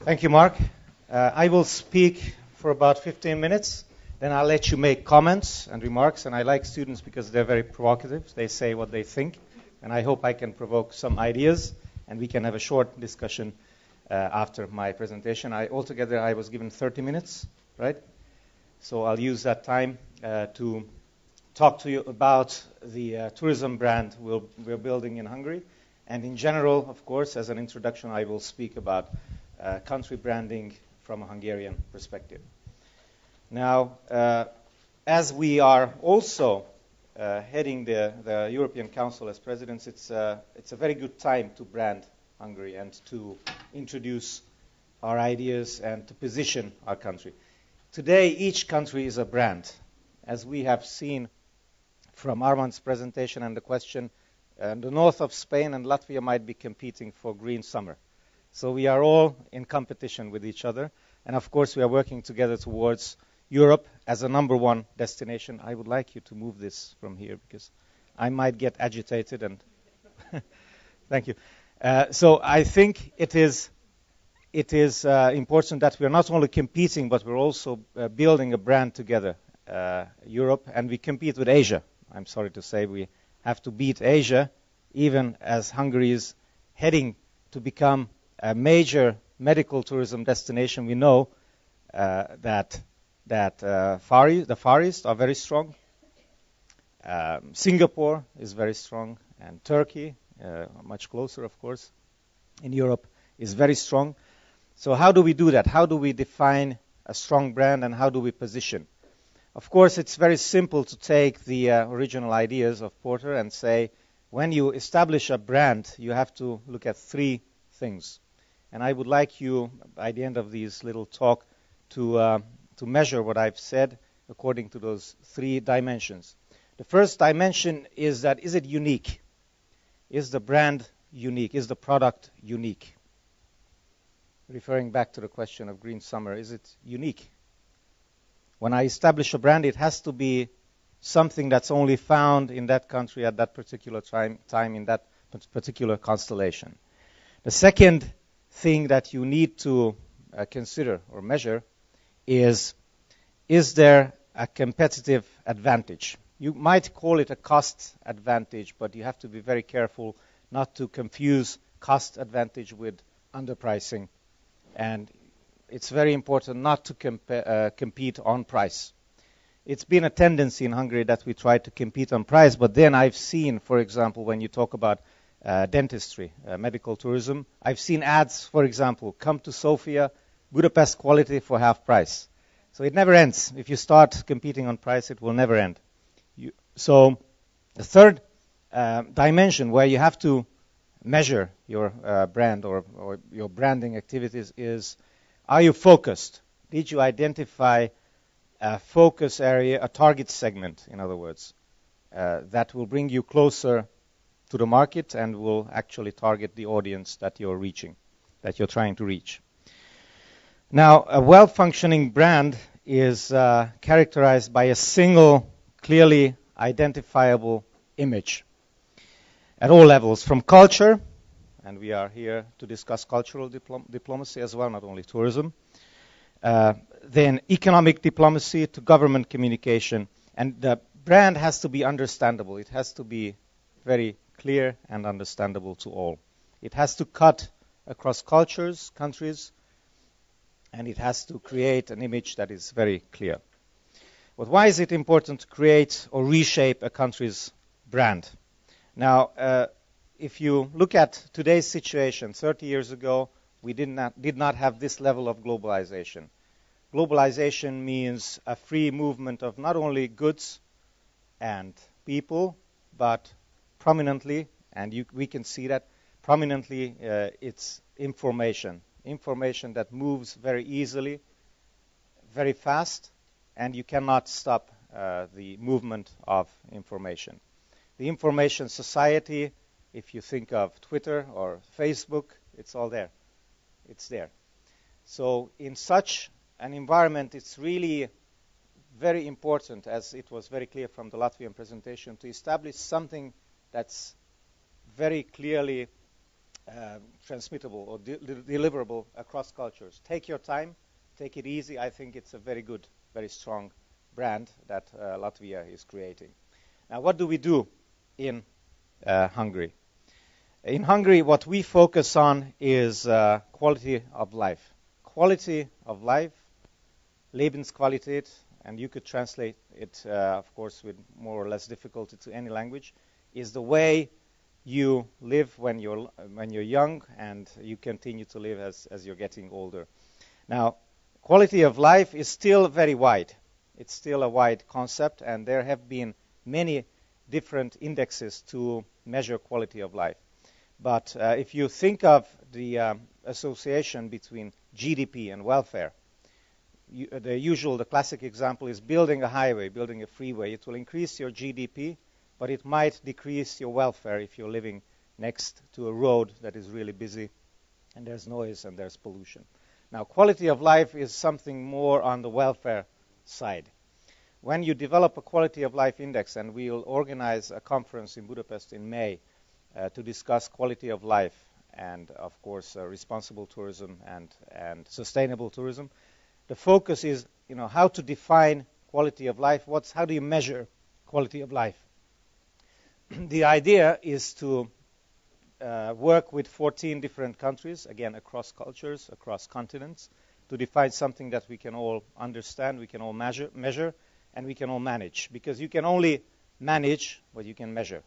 Thank you, Mark. I will speak for about 15 minutes. Then I'll let you make comments and remarks. And I like students because they're very provocative. They say what they think. And I hope I can provoke some ideas. And we can have a short discussion after my presentation. Altogether, I was given 30 minutes, right? So I'll use that time to talk to you about the tourism brand we're building in Hungary. And in general, of course, as an introduction, I will speak about country branding from a Hungarian perspective. Now, as we are also heading the European Council as presidents, it's a very good time to brand Hungary and to introduce our ideas and to position our country. Today, each country is a brand. As we have seen from Armand's presentation and the question, the north of Spain and Latvia might be competing for green summer. So we are all in competition with each other. And of course, we are working together towards Europe as a number one destination. I would like you to move this from here because I might get agitated. And thank you. So I think it is important that we are not only competing, but we're also building a brand together, Europe, and we compete with Asia. I'm sorry to say we have to beat Asia, even as Hungary is heading to become a major medical tourism destination. We know that the Far East are very strong. Singapore is very strong, and Turkey, much closer, of course, in Europe, is very strong. So how do we do that? How do we define a strong brand, and how do we position? Of course, it's very simple to take the original ideas of Porter and say, when you establish a brand, you have to look at three things. And I would like you, by the end of this little talk, to measure what I've said according to those three dimensions. The first dimension is that, is it unique? Is the brand unique? Is the product unique? Referring back to the question of green summer, is it unique? When I establish a brand, it has to be something that's only found in that country at that particular time in that particular constellation. The second thing that you need to consider or measure is there a competitive advantage? You might call it a cost advantage, but you have to be very careful not to confuse cost advantage with underpricing. And it's very important not to compete on price. It's been a tendency in Hungary that we try to compete on price, but then I've seen, for example, when you talk about dentistry, medical tourism, I've seen ads, for example, come to Sofia, Budapest quality for half price. So it never ends. If you start competing on price, it will never end. So the third dimension where you have to measure your brand or your branding activities is, are you focused? Did you identify a focus area, a target segment, in other words, that will bring you closer to the market and will actually target the audience that you're reaching, that you're trying to reach? Now, a well-functioning brand is characterized by a single, clearly identifiable image at all levels, from culture, and we are here to discuss cultural diplomacy as well, not only tourism, then economic diplomacy to government communication. And the brand has to be understandable. It has to be very clear and understandable to all. It has to cut across cultures, countries, and it has to create an image that is very clear. But why is it important to create or reshape a country's brand? Now, if you look at today's situation, 30 years ago, we did not have this level of globalization. Globalization means a free movement of not only goods and people, but prominently, and we can see that, prominently it's information. Information that moves very easily, very fast, and you cannot stop the movement of information. The information society, if you think of Twitter or Facebook, it's all there. It's there. So in such an environment, it's really very important, as it was very clear from the Latvian presentation, to establish something that's very clearly transmittable or deliverable across cultures. Take your time, take it easy. I think it's a very good, very strong brand that Latvia is creating. Now, what do we do in Hungary? In Hungary, what we focus on is quality of life. Quality of life, Lebensqualität, and you could translate it, of course, with more or less difficulty to any language, is the way you live when you're young and you continue to live as you're getting older. Now, quality of life is still very wide. It's still a wide concept, and there have been many different indexes to measure quality of life. But if you think of the association between GDP and welfare, the classic example is building a highway, building a freeway. It will increase your GDP, but it might decrease your welfare if you're living next to a road that is really busy and there's noise and there's pollution. Now, quality of life is something more on the welfare side. When you develop a quality of life index, and we'll organize a conference in Budapest in May to discuss quality of life and, of course, responsible tourism and sustainable tourism, the focus is, how to define quality of life. How do you measure quality of life? The idea is to work with 14 different countries, again, across cultures, across continents, to define something that we can all understand, we can all measure, and we can all manage. Because you can only manage what you can measure.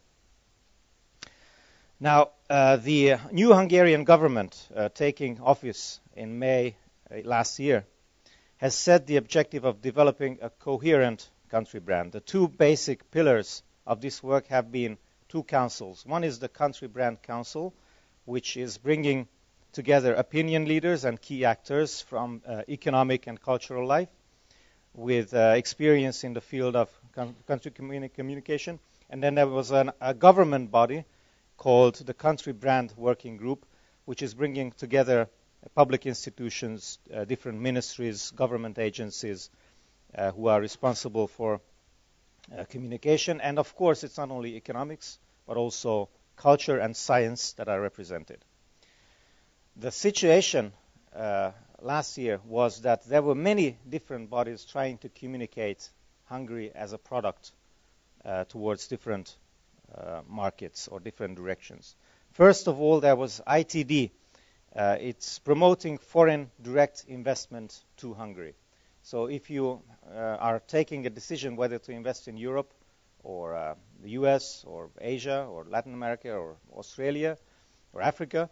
Now, the new Hungarian government taking office in May last year has set the objective of developing a coherent country brand. The two basic pillars of this work have been two councils. One is the Country Brand Council, which is bringing together opinion leaders and key actors from economic and cultural life with experience in the field of country communication. And then there was a government body called the Country Brand Working Group, which is bringing together public institutions, different ministries, government agencies who are responsible for communication. And of course, it's not only economics, but also culture and science that are represented. The situation last year was that there were many different bodies trying to communicate Hungary as a product towards different markets or different directions. First of all, there was ITD. It's promoting foreign direct investment to Hungary. So if you are taking a decision whether to invest in Europe or the US or Asia or Latin America or Australia or Africa,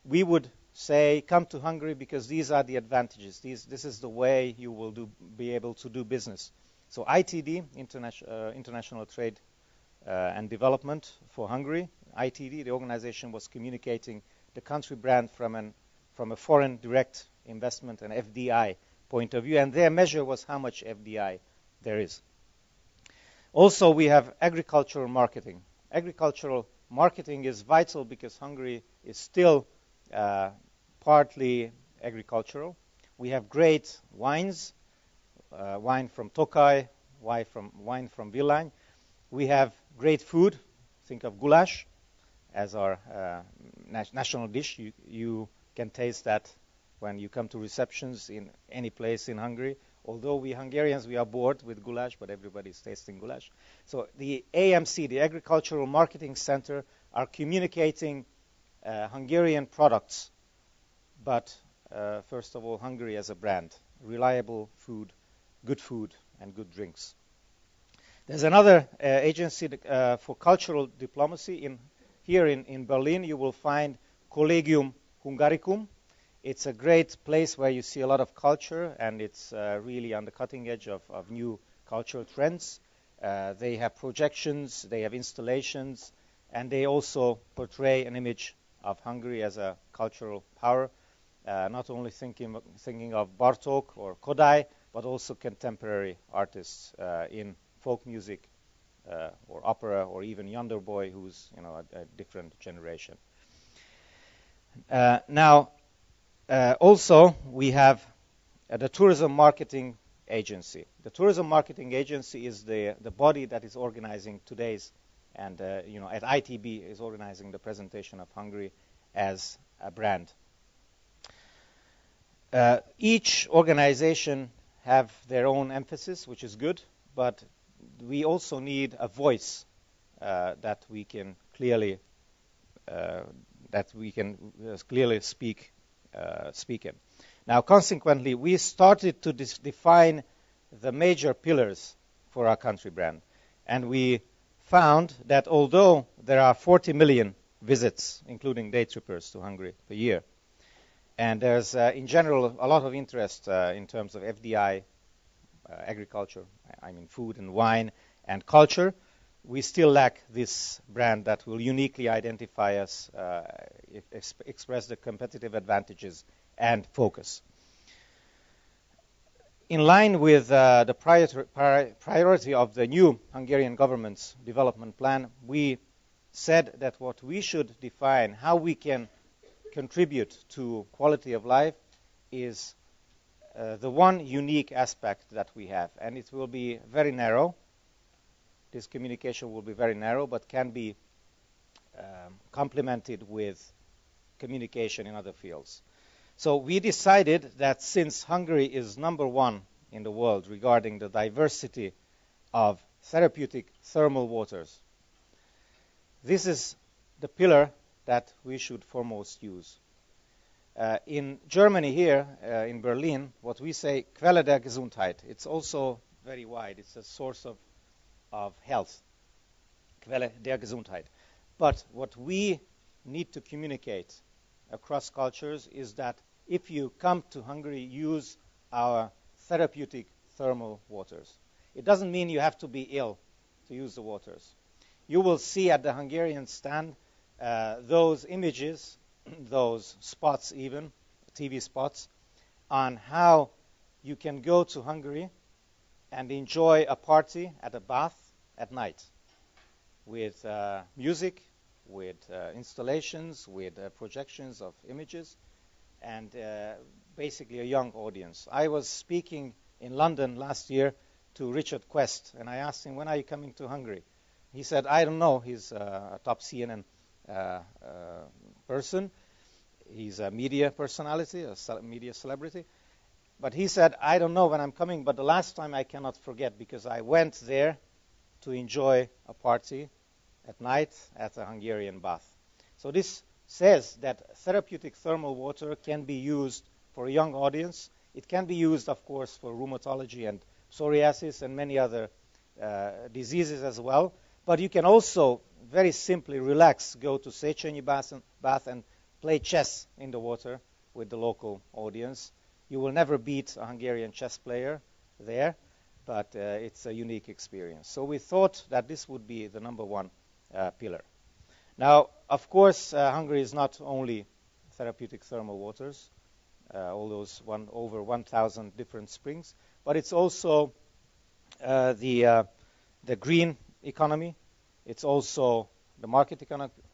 we would say, come to Hungary because these are the advantages. This is the way you will be able to do business. So ITD, International Trade and Development for Hungary, ITD, the organization was communicating the country brand from a foreign direct investment and FDI point of view, and their measure was how much FDI there is. Also, we have agricultural marketing. Agricultural marketing is vital because Hungary is still partly agricultural. We have great wines, wine from Tokaj, wine from Villány. We have great food. Think of goulash as our national dish. You can taste that when you come to receptions in any place in Hungary. Although we Hungarians, we are bored with goulash, but everybody's tasting goulash. So the AMC, the Agricultural Marketing Center, are communicating Hungarian products, but first of all, Hungary as a brand, reliable food, and good drinks. There's another agency for cultural diplomacy. Here in Berlin, you will find Collegium Hungaricum. It's a great place where you see a lot of culture, and it's really on the cutting edge of new cultural trends. They have projections, they have installations, and they also portray an image of Hungary as a cultural power, not only thinking of Bartók or Kodály, but also contemporary artists in folk music or opera, or even Yonder Boy, who's a different generation. Also, we have the Tourism Marketing Agency. The Tourism Marketing Agency is the body that is organizing today's, and at ITB is organizing the presentation of Hungary as a brand. Each organization have their own emphasis, which is good, but we also need a voice that we can clearly speak in. Now, consequently, we started to define the major pillars for our country brand, and we found that although there are 40 million visits, including day trippers, to Hungary per year, and there's in general a lot of interest in terms of FDI, agriculture, I mean food and wine and culture, we still lack this brand that will uniquely identify us, express the competitive advantages and focus. In line with the priority of the new Hungarian government's development plan, we said that what we should define, how we can contribute to quality of life, is the one unique aspect that we have. And it will be very narrow. This communication will be very narrow, but can be complemented with communication in other fields. So we decided that since Hungary is number one in the world regarding the diversity of therapeutic thermal waters, this is the pillar that we should foremost use. In Germany here, in Berlin, what we say, Quelle der Gesundheit, it's also very wide. It's a source of health, Quelle der Gesundheit. But what we need to communicate across cultures is that if you come to Hungary, use our therapeutic thermal waters. It doesn't mean you have to be ill to use the waters. You will see at the Hungarian stand those images, those spots even, TV spots, on how you can go to Hungary and enjoy a party at a bath at night with music, with installations, with projections of images, and basically a young audience. I was speaking in London last year to Richard Quest, and I asked him, when are you coming to Hungary? He said, I don't know. He's a top CNN person. He's a media personality, a media celebrity. But he said, I don't know when I'm coming, but the last time I cannot forget, because I went there to enjoy a party at night at a Hungarian bath. So this says that therapeutic thermal water can be used for a young audience. It can be used, of course, for rheumatology and psoriasis and many other diseases as well. But you can also very simply relax, go to Széchenyi bath and play chess in the water with the local audience. You will never beat a Hungarian chess player there, but it's a unique experience. So we thought that this would be the number one pillar. Now, of course, Hungary is not only therapeutic thermal waters, all those over 1,000 different springs, but it's also the green economy. It's also the market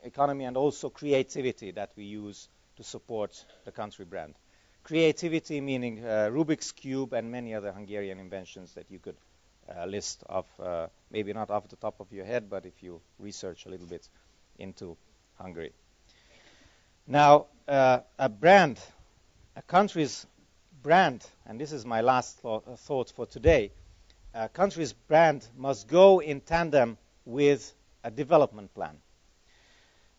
economy and also creativity that we use to support the country brand. Creativity meaning Rubik's Cube and many other Hungarian inventions that you could list off, maybe not off the top of your head, but if you research a little bit into Hungary. Now, a country's brand, and this is my last thought for today, a country's brand must go in tandem with a development plan.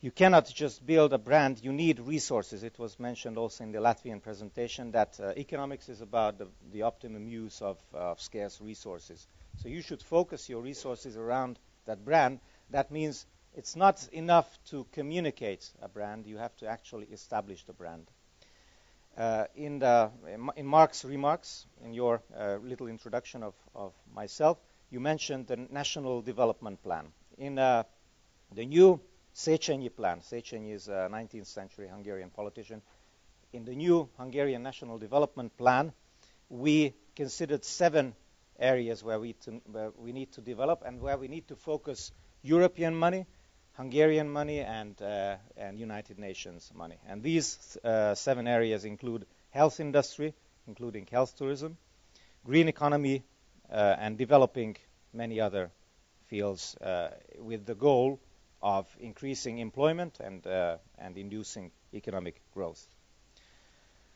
You cannot just build a brand, you need resources. It was mentioned also in the Latvian presentation that economics is about the optimum use of scarce resources. So you should focus your resources around that brand. That means it's not enough to communicate a brand, you have to actually establish the brand. In Mark's remarks, in your little introduction of myself, you mentioned the National Development Plan. In the new Széchenyi plan, Széchenyi is a 19th century Hungarian politician. In the new Hungarian National Development Plan, we considered 7 areas where we need to develop and where we need to focus European money, Hungarian money, and United Nations money. And these 7 areas include health industry, including health tourism, green economy, and developing many other fields with the goal of increasing employment and inducing economic growth.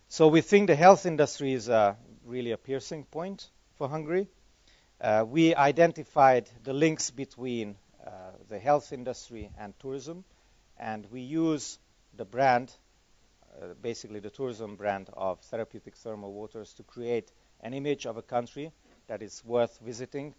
So we think the health industry is really a piercing point for Hungary. We identified the links between the health industry and tourism, and we use the brand, basically the tourism brand of therapeutic thermal waters, to create an image of a country that is worth visiting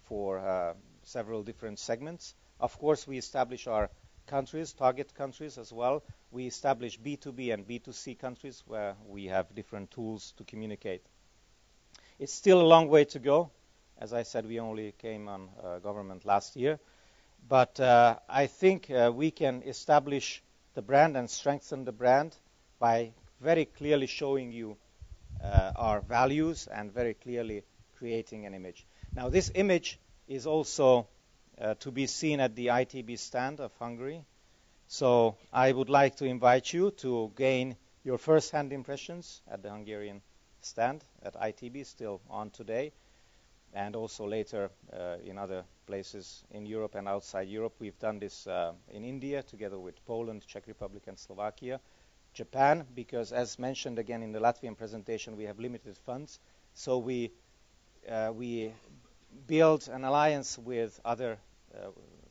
for several different segments. Of course, we establish our countries, target countries as well. We establish B2B and B2C countries where we have different tools to communicate. It's still a long way to go. As I said, we only came on government last year. But I think we can establish the brand and strengthen the brand by very clearly showing you our values and very clearly creating an image. Now, this image is also to be seen at the ITB stand of Hungary. So I would like to invite you to gain your first-hand impressions at the Hungarian stand at ITB, still on today, and also later in other places in Europe and outside Europe. We've done this in India together with Poland, Czech Republic, and Slovakia. Japan, because as mentioned again in the Latvian presentation, we have limited funds. So we build an alliance with other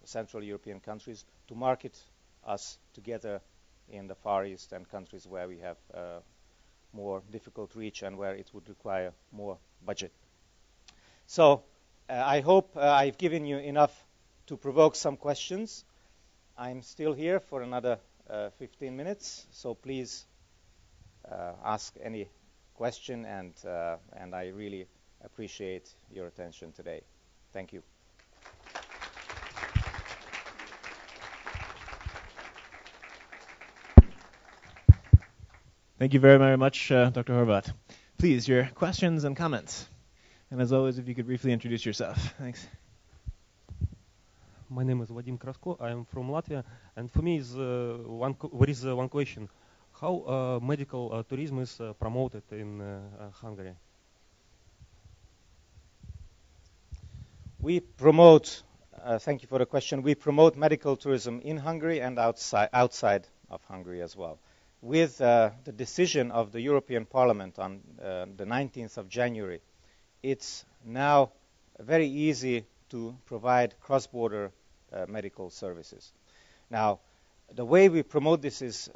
Central European countries to market us together in the Far East and countries where we have more difficult reach and where it would require more budget. So I hope I've given you enough to provoke some questions. I'm still here for another 15 minutes, so please ask any question, and I really appreciate your attention today. Thank you. Thank you very, very much, Dr. Horváth. Please, your questions and comments. And as always, if you could briefly introduce yourself. Thanks. My name is Vadim Krasko. I am from Latvia. And for me, there is one question. How medical tourism is promoted in Hungary? We promote, thank you for the question, we promote medical tourism in Hungary and outside of Hungary as well. With the decision of the European Parliament on the 19th of January, it's now very easy to provide cross-border medical services. Now, the way we promote this is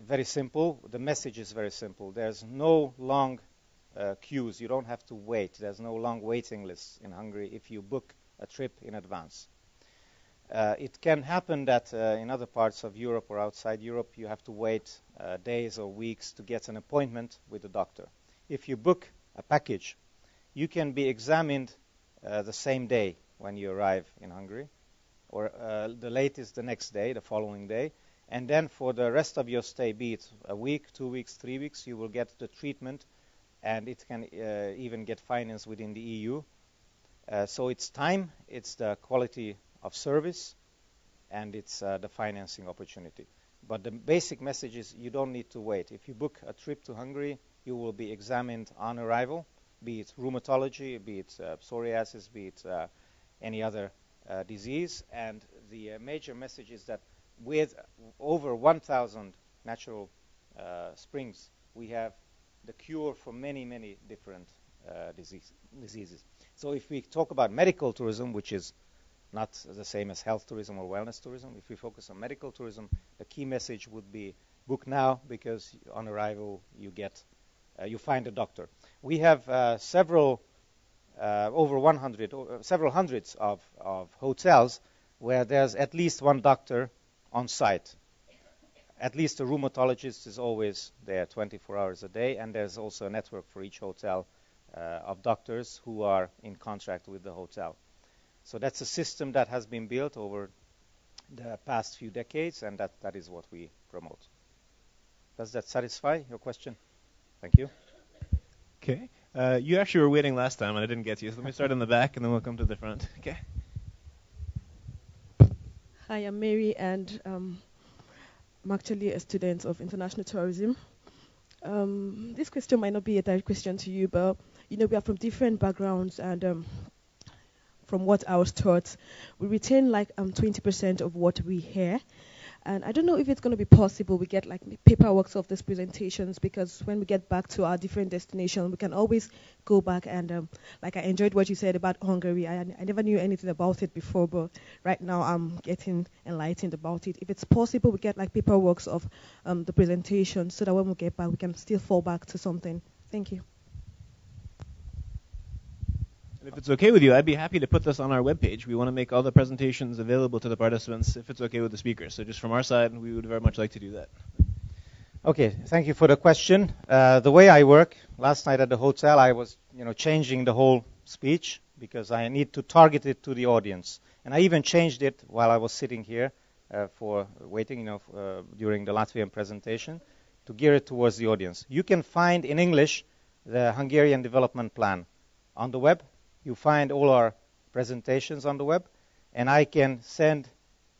very simple. The message is very simple. There's no long queues. You don't have to wait. There's no long waiting lists in Hungary if you book a trip in advance. It can happen that in other parts of Europe or outside Europe, you have to wait days or weeks to get an appointment with a doctor. If you book a package, you can be examined the same day when you arrive in Hungary, or the latest the next day, the following day. And then for the rest of your stay, be it a week, 2 weeks, 3 weeks, you will get the treatment, and it can even get financed within the EU. So it's time, it's the quality of service, and it's the financing opportunity. But the basic message is you don't need to wait. If you book a trip to Hungary, you will be examined on arrival, be it rheumatology, be it psoriasis, be it any other disease. And the major message is that with over 1,000 natural springs, we have the cure for many, many different diseases. So if we talk about medical tourism, which is not the same as health tourism or wellness tourism, if we focus on medical tourism, the key message would be book now, because on arrival you find a doctor. We have several hundreds of hotels where there's at least one doctor on site. At least a rheumatologist is always there 24 hours a day, and there's also a network for each hotel of doctors who are in contract with the hotel. So that's a system that has been built over the past few decades, and that is what we promote. Does that satisfy your question? Thank you. Okay. You actually were waiting last time, and I didn't get you. So let me start in the back, and then we'll come to the front. Okay. Hi, I'm Mary, and I'm actually a student of international tourism. This question might not be a direct question to you, but we are from different backgrounds, and from what I was taught, we retain like 20% of what we hear. And I don't know if it's going to be possible we get like paperwork of these presentations, because when we get back to our different destinations, we can always go back and like I enjoyed what you said about Hungary. I never knew anything about it before, but right now I'm getting enlightened about it. If it's possible, we get like paperwork of the presentation, so that when we get back, we can still fall back to something. Thank you. If it's okay with you, I'd be happy to put this on our webpage. We want to make all the presentations available to the participants if it's okay with the speakers. So just from our side, we would very much like to do that. Okay, thank you for the question. The way I work, last night at the hotel, I was changing the whole speech because I need to target it to the audience. And I even changed it while I was sitting here for waiting during the Latvian presentation to gear it towards the audience. You can find in English the Hungarian development plan on the web. You find all our presentations on the web, and I can send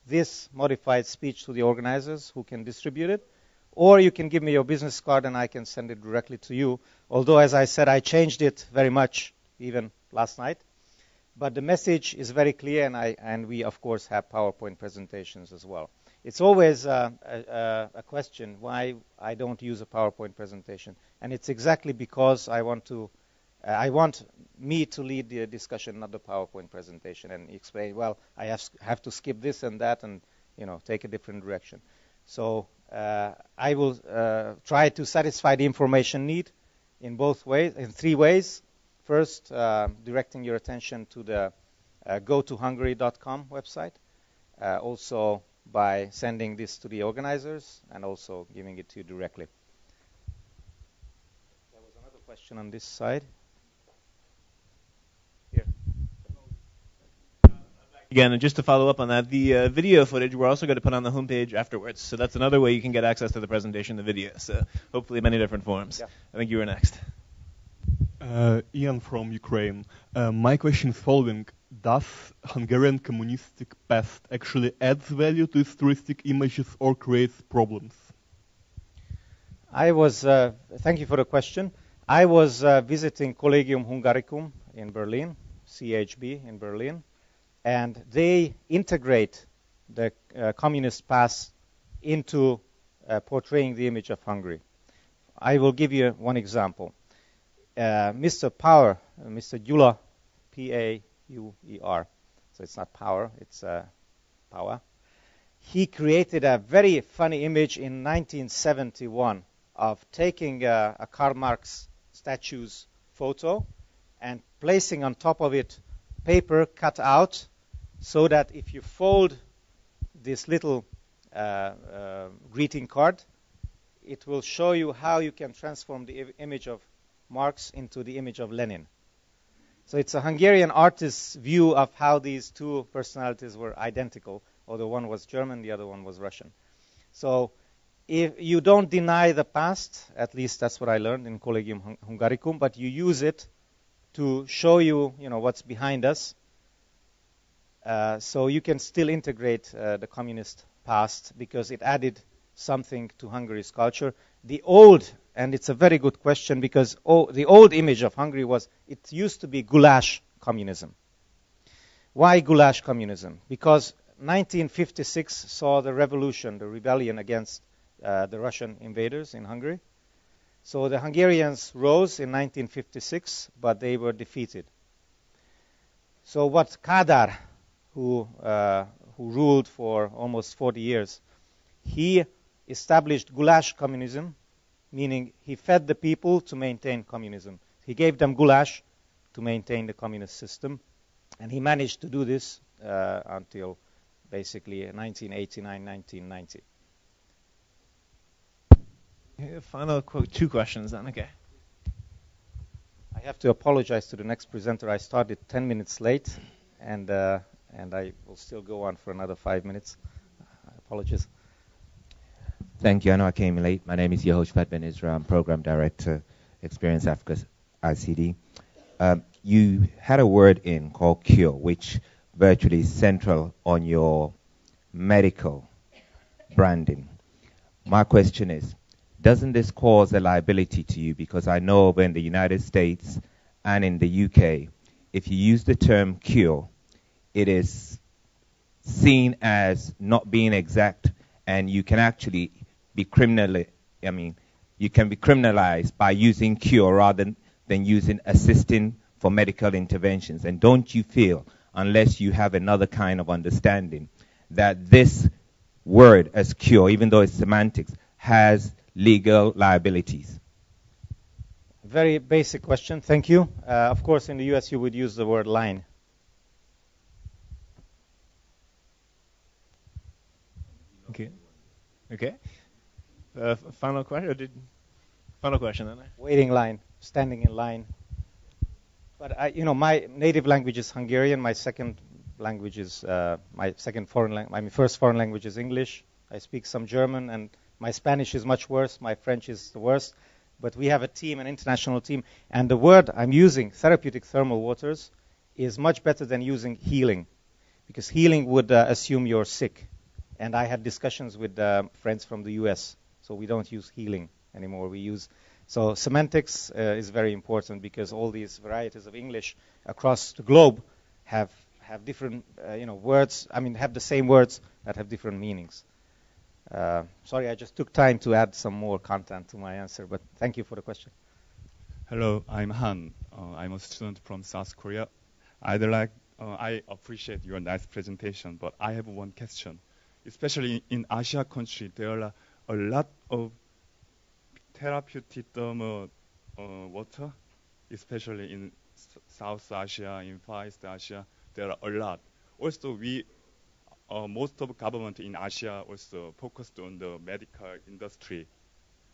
this modified speech to the organizers who can distribute it, or you can give me your business card and I can send it directly to you. Although, as I said, I changed it very much even last night, but the message is very clear, and we, of course, have PowerPoint presentations as well. It's always a question why I don't use a PowerPoint presentation, and it's exactly because I want me to lead the discussion, not the PowerPoint presentation, and explain, well, I have to skip this and that and, take a different direction. So I will try to satisfy the information need in both ways, in three ways. First, directing your attention to the gotohungary.com website, also by sending this to the organizers and also giving it to you directly. There was another question on this side. Again, and just to follow up on that, the video footage we're also going to put on the homepage afterwards. So that's another way you can get access to the presentation, the video. So hopefully many different forms. Yeah. I think you were next. Ian from Ukraine. My question is following. Does Hungarian communistic past actually adds value to its touristic images or creates problems? Thank you for the question. I was visiting Collegium Hungaricum in Berlin, CHB in Berlin, and they integrate the communist past into portraying the image of Hungary. I will give you one example. Mr. Power, Mr. Gyula, P-A-U-E-R, so it's not power, it's power. He created a very funny image in 1971 of taking a Karl Marx statue's photo and placing on top of it paper cut out, so that if you fold this little greeting card, it will show you how you can transform the image of Marx into the image of Lenin. So it's a Hungarian artist's view of how these two personalities were identical, although one was German, the other one was Russian. So if you don't deny the past, at least that's what I learned in Collegium Hungaricum, but you use it to show you, what's behind us. So you can still integrate the communist past because it added something to Hungary's culture. The old, and it's a very good question because the old image of Hungary it used to be goulash communism. Why goulash communism? Because 1956 saw the revolution, the rebellion against the Russian invaders in Hungary. So the Hungarians rose in 1956, but they were defeated. So what Kádár, who ruled for almost 40 years, he established goulash communism, meaning he fed the people to maintain communism. He gave them goulash to maintain the communist system, and he managed to do this until basically 1989, 1990. Final two questions then, okay. I have to apologize to the next presenter. I started 10 minutes late, and I will still go on for another 5 minutes. Apologies. Thank you. I know I came late. My name is Yehoshua Ben Israel. I'm Program Director, Experience Africa ICD. You had a word in called cure, which virtually is central on your medical branding. My question is, doesn't this cause a liability to you? Because I know in the United States and in the UK, if you use the term cure, it is seen as not being exact, and you can actually be you can be criminalized by using cure rather than using assisting for medical interventions. And don't you feel, unless you have another kind of understanding, that this word as cure, even though it's semantics, has legal liabilities? Very basic question. Thank you. Of course, in the US, you would use the word line. Okay. Okay. Final question? Final question then? Waiting line, standing in line. But my native language is Hungarian. My second language is my first foreign language is English. I speak some German, and my Spanish is much worse. My French is the worst. But we have a team, an international team, and the word I'm using, therapeutic thermal waters, is much better than using healing, because healing would assume you're sick. And I had discussions with friends from the US, so we don't use healing anymore. So semantics is very important, because all these varieties of English across the globe have different words. Have the same words that have different meanings. Sorry, I just took time to add some more content to my answer, but thank you for the question. Hello, I'm Han. I'm a student from South Korea. I appreciate your nice presentation, but I have one question. Especially in Asia country, there are a lot of therapeutic thermal water, especially in South Asia, in Far East Asia, there are a lot. Also, most of government in Asia also focused on the medical industry.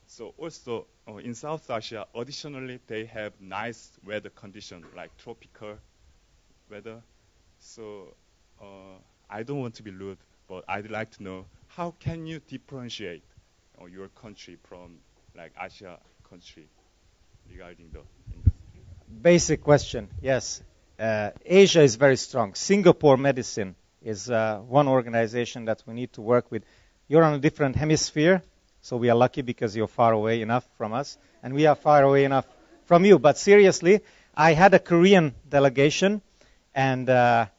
So also in South Asia, additionally, they have nice weather conditions like tropical weather. So I don't want to be rude, but I'd like to know, how can you differentiate your country from like Asia country regarding the industry? Basic question, yes. Asia is very strong. Singapore Medicine is one organization that we need to work with. You're on a different hemisphere, so we are lucky because you're far away enough from us, and we are far away enough from you. But seriously, I had a Korean delegation, and I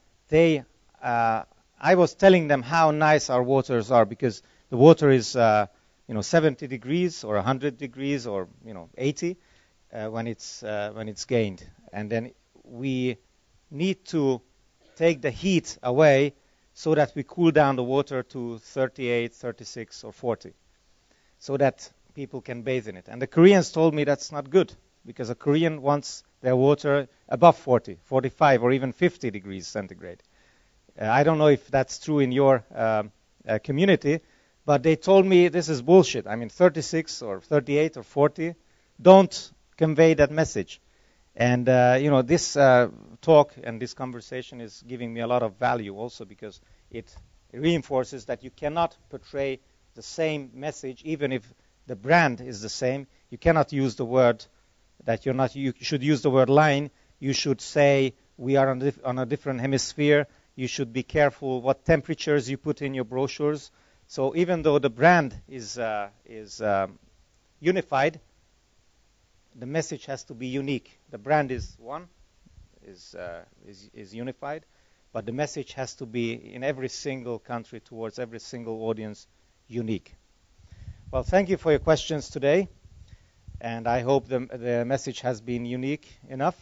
was telling them how nice our waters are, because the water is 70 degrees or 100 degrees or 80 when it's gained, and then we need to take the heat away so that we cool down the water to 38, 36 or 40 so that people can bathe in it. And the Koreans told me that's not good, because a Korean wants their water above 40, 45 or even 50 degrees centigrade. I don't know if that's true in your community, but they told me this is bullshit. 36 or 38 or 40 don't convey that message. And this talk and this conversation is giving me a lot of value also, because it reinforces that you cannot portray the same message even if the brand is the same. You cannot use the word that you should use the word line. You should say we are on a different hemisphere. You should be careful what temperatures you put in your brochures. So even though the brand is unified, the message has to be unique. The brand is unified, but the message has to be in every single country towards every single audience unique. Well, thank you for your questions today, and I hope the message has been unique enough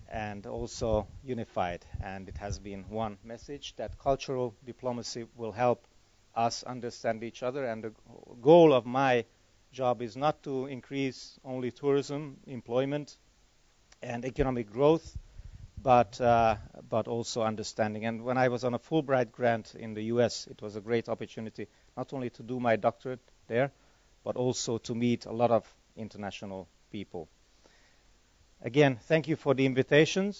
and also unified, and it has been one message that cultural diplomacy will help us understand each other, and the goal of my job is not to increase only tourism, employment, and economic growth, but also understanding. And when I was on a Fulbright grant in the US, it was a great opportunity not only to do my doctorate there, but also to meet a lot of international people. Again, thank you for the invitation,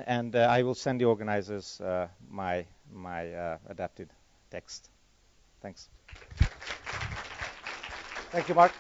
and I will send the organizers my adapted text. Thanks. Thank you, Mark.